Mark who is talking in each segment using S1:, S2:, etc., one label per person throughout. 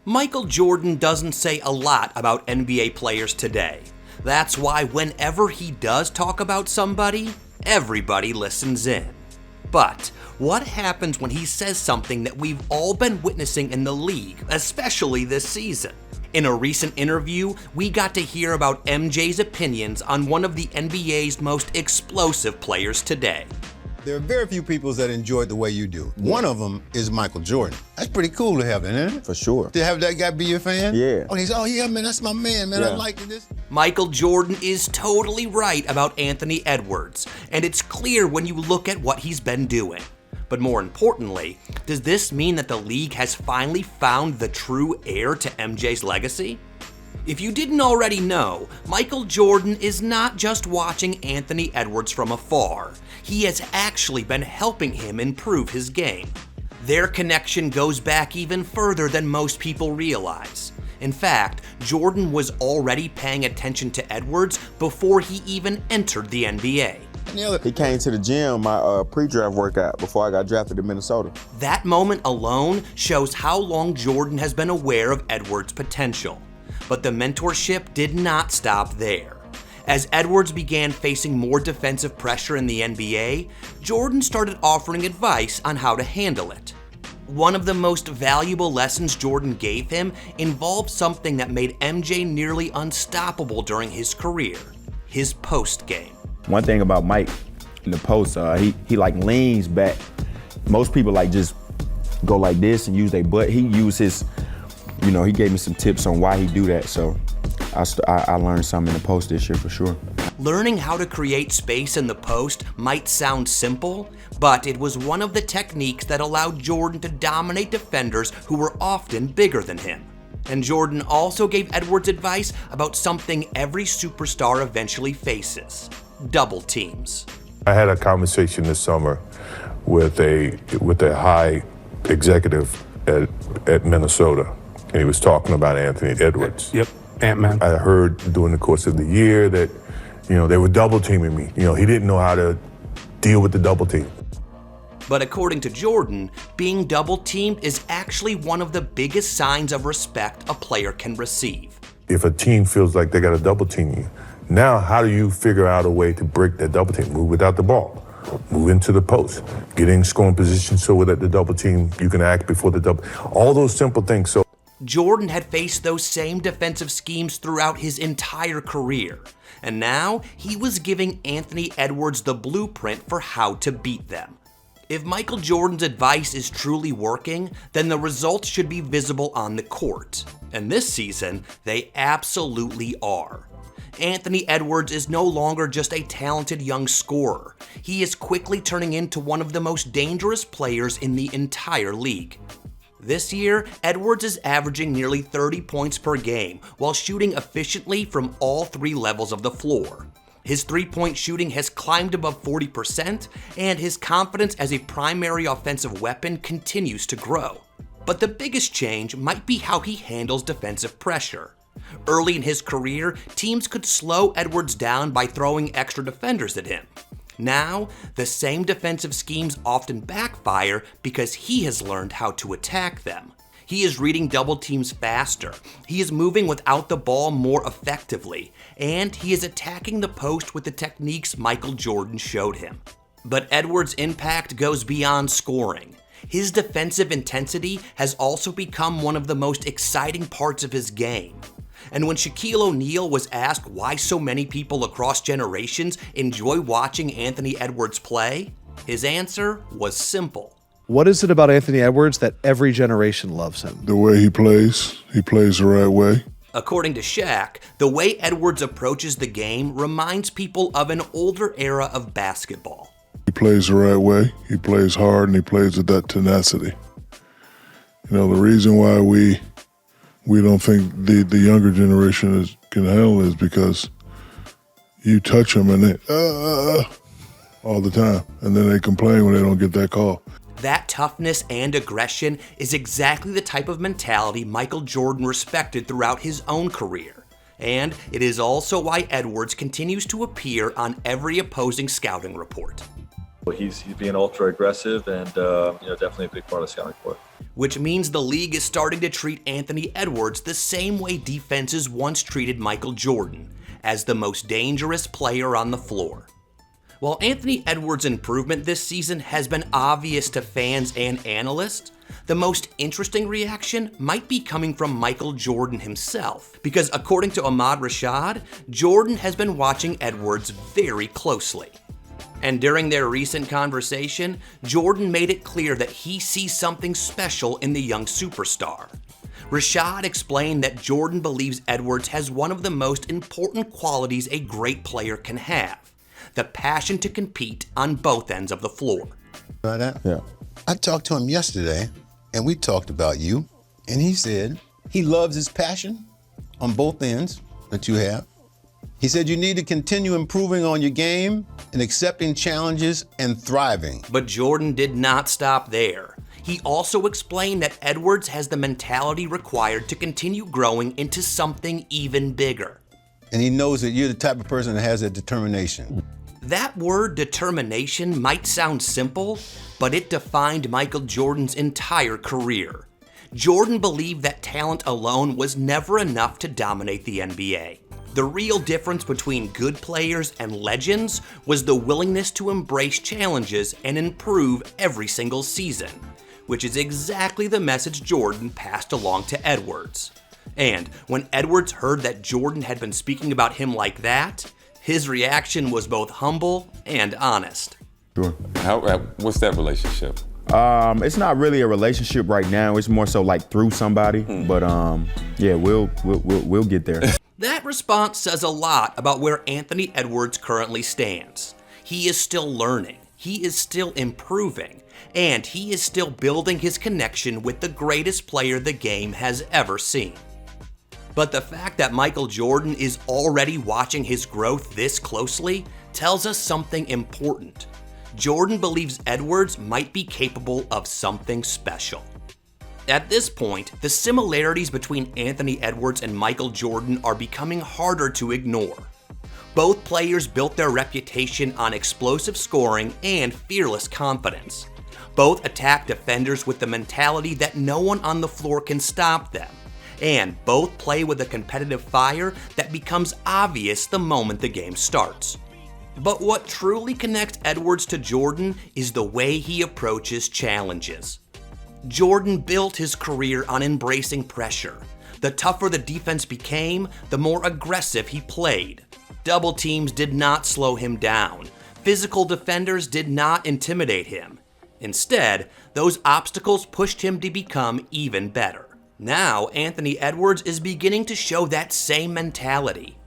S1: Michael Jordan doesn't say a lot about NBA players today. That's why whenever he does talk about somebody, everybody listens in. But what happens when he says something that we've all been witnessing in the league, especially this season? In a recent interview, we got to hear about MJ's opinions on one of the NBA's most explosive players today.
S2: There are very few people that enjoy it the way you do. One of them is Michael Jordan. That's pretty cool to have that, isn't it?
S3: For sure.
S2: To have that guy be your fan?
S3: Yeah.
S2: Oh, yeah, man, that's my man, man.
S3: Yeah.
S2: I like this.
S1: Michael Jordan is totally right about Anthony Edwards, and it's clear when you look at what he's been doing. But more importantly, does this mean that the league has finally found the true heir to MJ's legacy? If you didn't already know, Michael Jordan is not just watching Anthony Edwards from afar. He has actually been helping him improve his game. Their connection goes back even further than most people realize. In fact, Jordan was already paying attention to Edwards before he even entered the NBA.
S3: He came to the gym, my pre-draft workout, before I got drafted to Minnesota.
S1: That moment alone shows how long Jordan has been aware of Edwards' potential. But the mentorship did not stop there. As Edwards began facing more defensive pressure in the NBA, Jordan started offering advice on how to handle it. One of the most valuable lessons Jordan gave him involved something that made MJ nearly unstoppable during his career: his post game.
S3: One thing about Mike in the post, he like leans back. Most people like just go like this and use their butt. He used his, he gave me some tips on why he do that. So I learned something in the post this year for sure.
S1: Learning how to create space in the post might sound simple, but it was one of the techniques that allowed Jordan to dominate defenders who were often bigger than him. And Jordan also gave Edwards advice about something every superstar eventually faces: double teams.
S4: I had a conversation this summer with a high executive at Minnesota, and he was talking about Anthony Edwards.
S5: Yep, Ant-Man.
S4: I heard during the course of the year that, they were double teaming me. He didn't know how to deal with the double team.
S1: But according to Jordan, being double teamed is actually one of the biggest signs of respect a player can receive.
S4: If a team feels like they got to double team you, now how do you figure out a way to break that double team? Move without the ball, move into the post, get in scoring position so that the double team, you can act before the double, all those simple things. So
S1: Jordan had faced those same defensive schemes throughout his entire career, and now he was giving Anthony Edwards the blueprint for how to beat them. If Michael Jordan's advice is truly working, then the results should be visible on the court. And this season, they absolutely are. Anthony Edwards is no longer just a talented young scorer. He is quickly turning into one of the most dangerous players in the entire league. This year, Edwards is averaging nearly 30 points per game while shooting efficiently from all three levels of the floor. His three-point shooting has climbed above 40%, and his confidence as a primary offensive weapon continues to grow. But the biggest change might be how he handles defensive pressure. Early in his career, teams could slow Edwards down by throwing extra defenders at him. Now, the same defensive schemes often backfire because he has learned how to attack them. He is reading double teams faster, he is moving without the ball more effectively, and he is attacking the post with the techniques Michael Jordan showed him. But Edwards' impact goes beyond scoring. His defensive intensity has also become one of the most exciting parts of his game. And when Shaquille O'Neal was asked why so many people across generations enjoy watching Anthony Edwards play, his answer was simple.
S6: What is it about Anthony Edwards that every generation loves him?
S7: The way he plays the right way.
S1: According to Shaq, the way Edwards approaches the game reminds people of an older era of basketball.
S7: He plays the right way, he plays hard, and he plays with that tenacity. The reason why we don't think the younger generation can handle it is because you touch them and they, all the time, and then they complain when they don't get that call.
S1: That toughness and aggression is exactly the type of mentality Michael Jordan respected throughout his own career. And it is also why Edwards continues to appear on every opposing scouting report.
S8: He's being ultra aggressive and definitely a big part of the scouting report.
S1: which means the league is starting to treat Anthony Edwards the same way defenses once treated Michael Jordan, as the most dangerous player on the floor. While Anthony Edwards' improvement this season has been obvious to fans and analysts, the most interesting reaction might be coming from Michael Jordan himself, because according to Ahmad Rashad, Jordan has been watching Edwards very closely. And during their recent conversation, Jordan made it clear that he sees something special in the young superstar. Rashad explained that Jordan believes Edwards has one of the most important qualities a great player can have: the passion to compete on both ends of the floor.
S2: Know that?
S3: Yeah.
S2: I talked to him yesterday, and we talked about you, and he said he loves his passion on both ends that you have. He said you need to continue improving on your game and accepting challenges and thriving.
S1: But Jordan did not stop there. He also explained that Edwards has the mentality required to continue growing into something even bigger.
S2: And he knows that you're the type of person that has that determination.
S1: That word determination might sound simple, but it defined Michael Jordan's entire career. Jordan believed that talent alone was never enough to dominate the NBA. The real difference between good players and legends was the willingness to embrace challenges and improve every single season, which is exactly the message Jordan passed along to Edwards. And when Edwards heard that Jordan had been speaking about him like that, his reaction was both humble and honest.
S3: Sure.
S5: What's that relationship?
S3: It's not really a relationship right now. It's more so like through somebody. But yeah, we'll get there.
S1: That response says a lot about where Anthony Edwards currently stands. He is still learning, he is still improving, and he is still building his connection with the greatest player the game has ever seen. But the fact that Michael Jordan is already watching his growth this closely tells us something important. Jordan believes Edwards might be capable of something special. At this point, the similarities between Anthony Edwards and Michael Jordan are becoming harder to ignore. Both players built their reputation on explosive scoring and fearless confidence. Both attack defenders with the mentality that no one on the floor can stop them. And both play with a competitive fire that becomes obvious the moment the game starts. But what truly connects Edwards to Jordan is the way he approaches challenges. Jordan built his career on embracing pressure. The tougher the defense became, the more aggressive he played. Double teams did not slow him down. Physical defenders did not intimidate him. Instead, those obstacles pushed him to become even better. Now, Anthony Edwards is beginning to show that same mentality.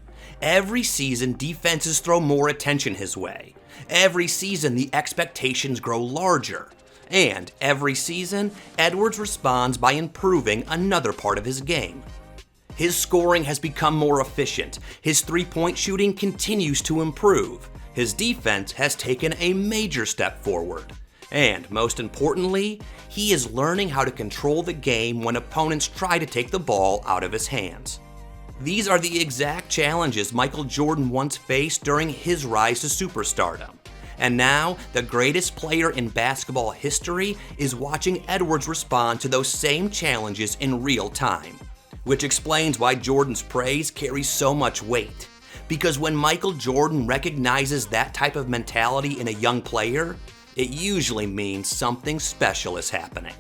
S1: Every season, defenses throw more attention his way. Every season, the expectations grow larger. And every season, Edwards responds by improving another part of his game. His scoring has become more efficient. His three-point shooting continues to improve. His defense has taken a major step forward. And most importantly, he is learning how to control the game when opponents try to take the ball out of his hands. These are the exact challenges Michael Jordan once faced during his rise to superstardom. And now, the greatest player in basketball history is watching Edwards respond to those same challenges in real time. Which explains why Jordan's praise carries so much weight. Because when Michael Jordan recognizes that type of mentality in a young player, it usually means something special is happening.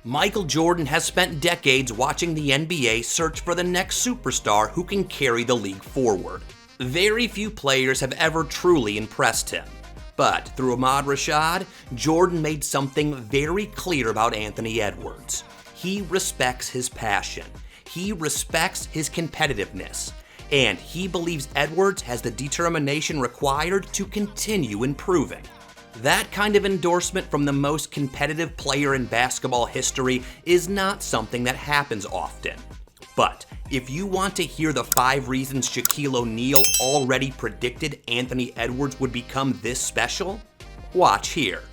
S1: Michael Jordan has spent decades watching the NBA search for the next superstar who can carry the league forward. Very few players have ever truly impressed him. But through Ahmad Rashad, Jordan made something very clear about Anthony Edwards. He respects his passion. He respects his competitiveness. And he believes Edwards has the determination required to continue improving. That kind of endorsement from the most competitive player in basketball history is not something that happens often. But if you want to hear the 5 reasons Shaquille O'Neal already predicted Anthony Edwards would become this special, watch here.